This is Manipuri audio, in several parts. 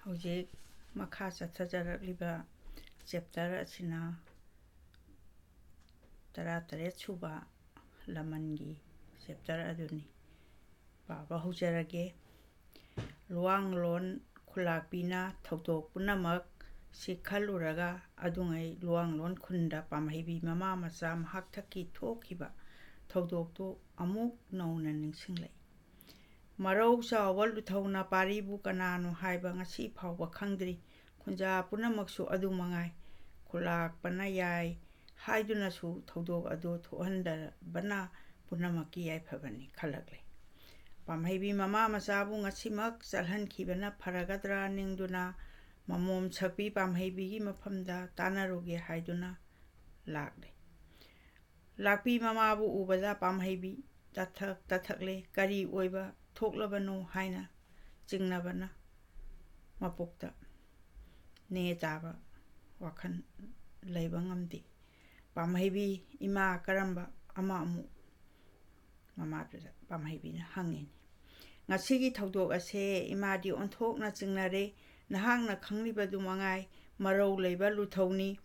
Hojik makha chathajaraliba chapter asina tara suba Laman gi chapter aduni baba hujarage luang lon khulakpina thokdok punamak sikhaluraga adungai luang lon khunda pamhibi mama macha mahak thaki thokiba thokdok to amuk nauna ningsinglai Marau chawal luthona paribu kanano haiba ngasi phawba khangdri khunja punamaksu adu mangai khulak panayai haiduna su thodok adu thohanda bana punamaki yai phabani khalakle pamhaibi mama masabu ngasimak chalhan khibana pharagadra ningduna mamom chakpi pamhaibi gi maphamda tanaruge haiduna lakle lakpi mama bu ubada pamhaibi tathakle kari oiba thoklabano haina jingnabana mapukta ne taba wakhan leiba ngamdi pamhaibi ima karamba ama amu mama pamhaibi na hangin ngasigi thodok ase imadi onthokna jingnare nahangna khangliba du mangai marau leiba luthoni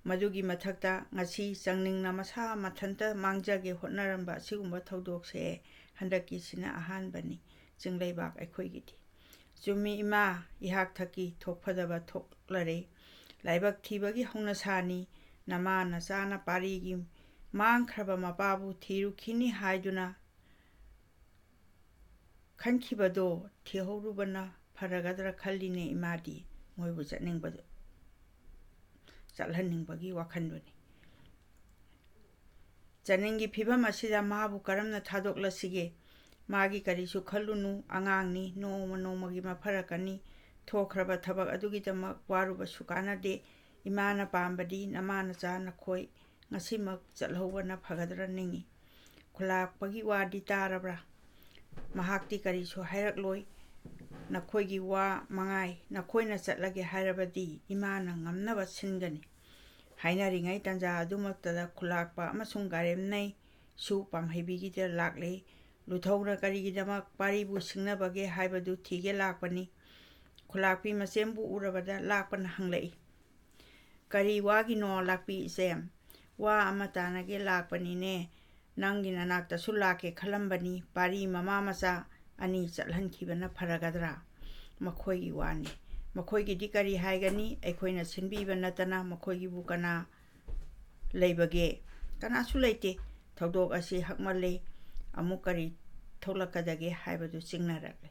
madugi mathakta ngasi changningna masa mathanta mangjage hotnaramba sigumba thodok se handaki sina ahan bani jingleibak aikhoigiti jumi ima ihak thaki thokphadaba thoklare laibak thibagi hongna sani nama na chana parigi mangkhraba mapabu thiru khini haiduna khankhibado thihorubana pharagadra khalline imadi moibu chatningbadu chalhanningbagi wakhanduni chaningi phibam asida mabu karamna thadoklasige magi karisu khallunu angangni nomagi mapharakani thokhraba thabak adugi damak waruba sukanade imana pambadi namana chana khoi ngasimak chalhobana phagadra ningi khulakpagi wadi tarabra mahakti karisu hairak nakhoigi wa mangai nakhoina chatlage hairabadi imana ngamnaba singani hainaringai tanja adumaktada khulakpa amasung garemnai su pamhaibigi de lakle luthora karigi damak paribu singnabage haibadu thige lakpani khulakpi machembu urabada lakpana hanglai kari wagi no lakpi sem wa amatanage lakpani ne nangi nanakta sulake khalambani pari mama macha ani chalhankhibana pharagadra makhoigi wani makhoigi dikari haigani aikhoina sinbiba natana makhoigi bukana leibage kana sulaite thodok asi hakmalle amukari tholakadage haibadu chingnarale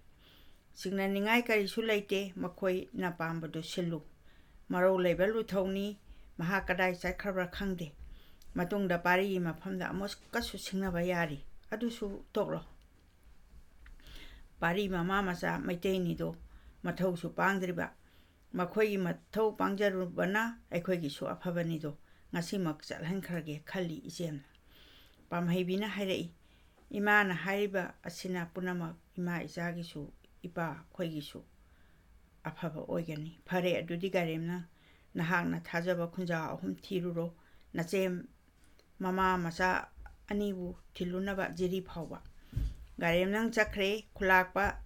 chingnaningai kari sulaite makhoi na pambadu silu marau leibelu thoni mahakadai chaikhabra khangde matungda pari maphamda amoskasu singnaba yari adusu toklo pari mama macha maiteini do mathausu pangdriba makhoi mathau pangjarubana aikhoigi su aphabani do ngasimak chalhankrage khali ijemna pamhaibina hairei imana haiba asina punamak ima isagi su ipa khoigi su aphaba oigani phare adudi garemna nahangna thajaba khunja ahum thiruro nachem mama macha anibu thilunaba jiri phawba garemnang chakre khulakpa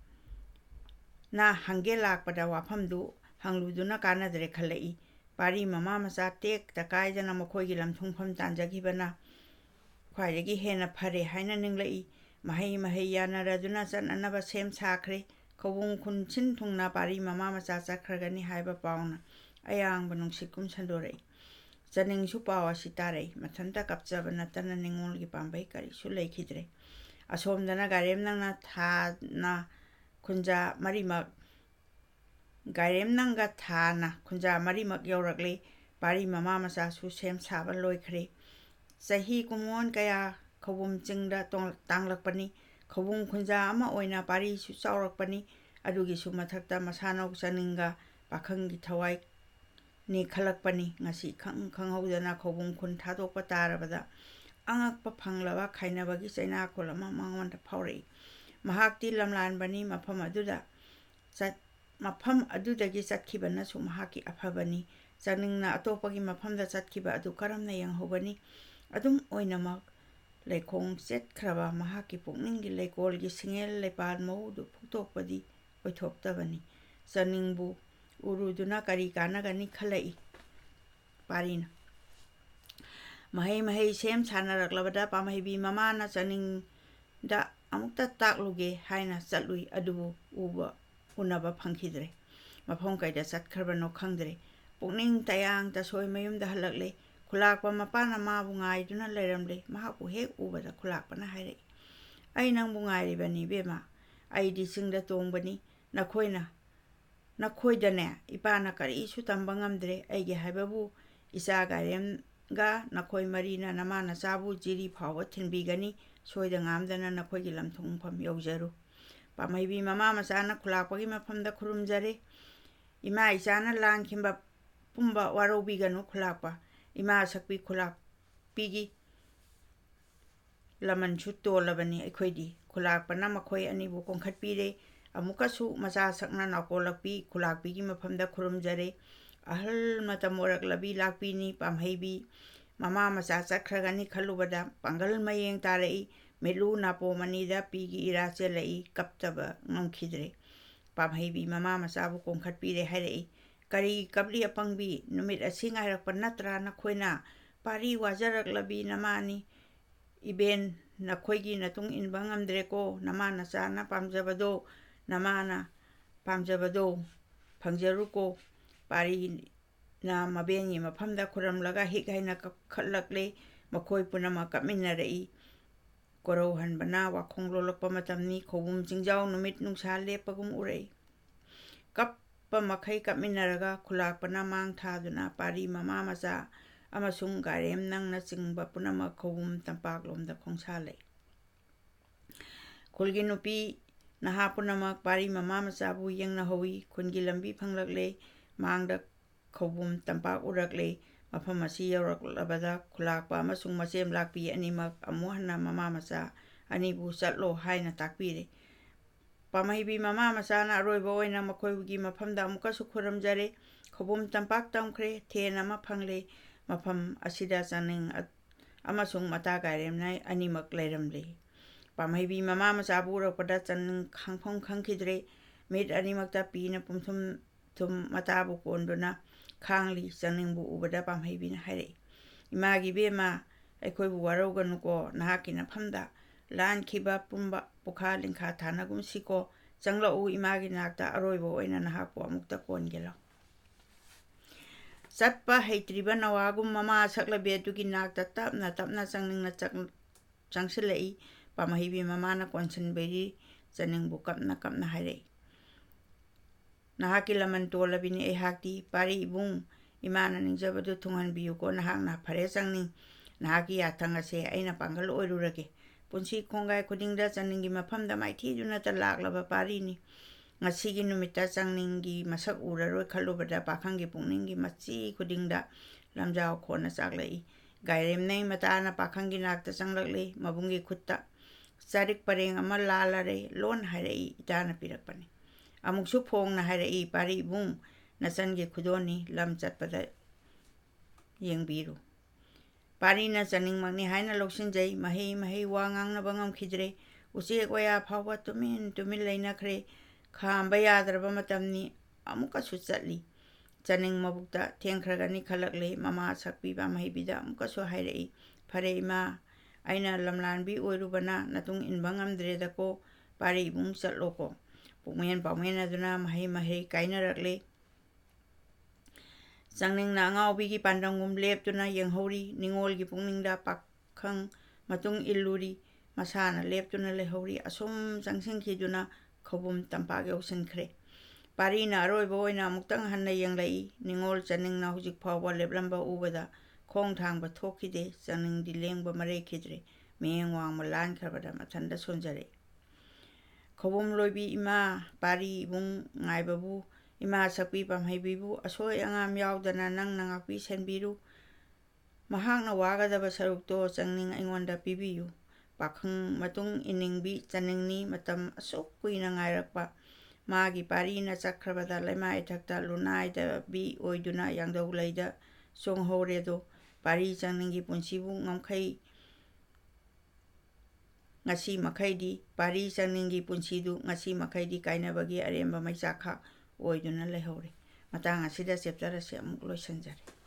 na hange lakpada wafamdu hangluduna kanadre khalai pari mama macha tek takaidana makhoigi lamthungpham tanjagibana khwaigi hena phare haina ninglai mahai yanaraduna chananaba sem sakhre khobung khun chin thungna pari mama macha chakhragani haiba pauna ayang banungsikum sandorei chaning su pawa sitare mathanta kapchabana tana ningolgi pambai kari su leikhidre asomdana garemnangna thana khunja marimak garemnanga thana khunja marimak yaurakle pari mama macha su sem saba loikhre sahi kumon kaya khobum chingda tanglakpani khobung khunja ama oina pari su chaurakpani adugi su mathakta masanok chaninga pakhangi thawai ni khalakpani ngasi khanghaudana khobung khun thadokpa tarabada angakpa phanglaba khainabagi chaina kolama mangonda phawrei mahakti lamlan bani mafam adudagi chatkibana su mahaki aphabani chaningna atopagi mafamda chatkhiba adu karamna yanghobani adum oinamak leikhong chetkraba mahaki pukninggi leikolgi singel leipal maudu phutokpadi oithoktabani chaningbu uruduna kari kanagani khalai parina mahai sem sanaраklabada pamaibi mamana chaning da amukta takluge haina chalui adubu uba unaba phangkhidre mafom kaida chatkharbano khangdre pukning tayang ta soi mayumda halakle khulakpa mapana mabu ngaiduna leiramle mahapu hek ubada khulakpana haire ai nangbu ngairibani bema ai di singda tongbani nakhoidane ipana karisu tamba ngamdre aige haibabu isa garem ga nakhoi marina namana chabu jiri phawa thinbigani soida ngamdana nakhoigi lamthongpham yaujaru pamaibi mama masana khulakpagi mafamda khurumjare ima isana lankhimba pumba warobiganu khulakpa ima sakpi khulakpigi Laman tolabani aikhoidi khulakpana makhoi anibu kongkhatpire amukasu macha sakna nakolakpi khulakpigi mafamda khurumjare ahal matam oraklabi lakpini pamhaibi mama macha chakhragani khalubada pangal mayeng tarai melu napo manida pigi irache lai kaptaba ngomkhidre pamhaibi mama machabu kongkhatpire hairei kari kapli apangbi numit asing airakpa natra nakhoina pari wajaraklabi namani iben nakhoigi natung inba ngamdreko namana chana pamjabado namana pamjabado phangjaruko pari na mabengi mafamda khuramlaga hikhaina khatlakle makhoi punama kapminarei korau hanbana wakhonglolakpa matamni khobum jingjau numit nungsa lepagum urei kappa makhai kapminaraga khulakpana mang thaduna pari mama macha amasung garem nangna chingba punama khobum tampaklomda khongsalai khulgi nupi naha punama pari mama machabu yengna howi khungi lambi phanglakle mangda khobum tampak urakle mafam asi yauraklabada khulakpa amasung machem lakpi animak amuhana mama macha anibu chatlo haina takpire pamaibi mama machana aroiba oina makhoigi mafamda amukasu khuramjare khobum tampak tamkhre then ama phangle mafam asida chaning amasung mata garemna animak leiramle pamaibi mama machabu urakpada chaning khangphom khangkhidre mit animakta pina pumthum thum matabu konduna khangli chaningbu ubada pamhaibina haire imagi bema aikhoibu warauganuko nahakina phamda lankhiba pumba pukha lingkha thanagum siko changlau imagi nakta aroibo oina nahakpo amukta kongelo chatpa heitriba nawagum mama saklabe adugi nakta tapna changningna changsilai pamaibi mamana konsanberi chaningbu kapna haire nahaki laman tolabini ehakti pari ibung imana ningjabadu thunghanbiyuko nahakna phare changning nahaki yathangase aina pangal oirurage punsi khongai khudingda chaningi mafamda maithiduna ta laklaba parini ngasigi numita changningi masak uraroi khalubada pakhangi pungningi machi khudingda lamjao khona chaklai gairemnai matana pakhangi nakta changlakle mabungi khutta charik pareng ama lalare lon hairei itana pirakpani amuksu phongna hairei pari ibung nachangi khudoni lam chatpada yengbiru parina chaningmangni haina loksinjai mahei wa ngangnaba ngamkhidre uchek waya phawba tumin leinakhre khamba yadraba matamni amukasu chatli chaning mabukta thengkhragani khalakle mama sakpi pamhaibida amukasu hairei phare ima aina lamlanbi oirubana natung inba ngamdredako pari ibung chatloko pukmen aduna mahei kainarakle changningna angawbigi pandangum leptuna yenghori ningolgi pungningda pakhang matung illuri masana leptuna lehori asum changsingkhiduna khobum tampak yausinkhre parina aroiba oina amuktang hanna yenglai ningol chaningna hujik phawba leplamba ubada khong thangba thokhide chaningdi lengba marekhidre meng wangma lankhrabada mathanda sonjare khobum loibi ima pari ibung ngaibabu ima sakpi pamhaibibu asoi angam yaudana nangna ngakpi senbiru mahakna wagadaba sarukto changning aingonda pibiyu pakhang matung iningbi chaningni matam asuk kuina ngairakpa magi parina chakhrabada laima ithakta lunaida bi oiduna yangdau leida songhauredo pari chaninggi punsibu ngamkhai ngasi makhaidi pari chaninggi punsidu ngasi makhaidi kainabagi aremba maisakha oiduna lehore matang asida chapter ase amuk loisanjare.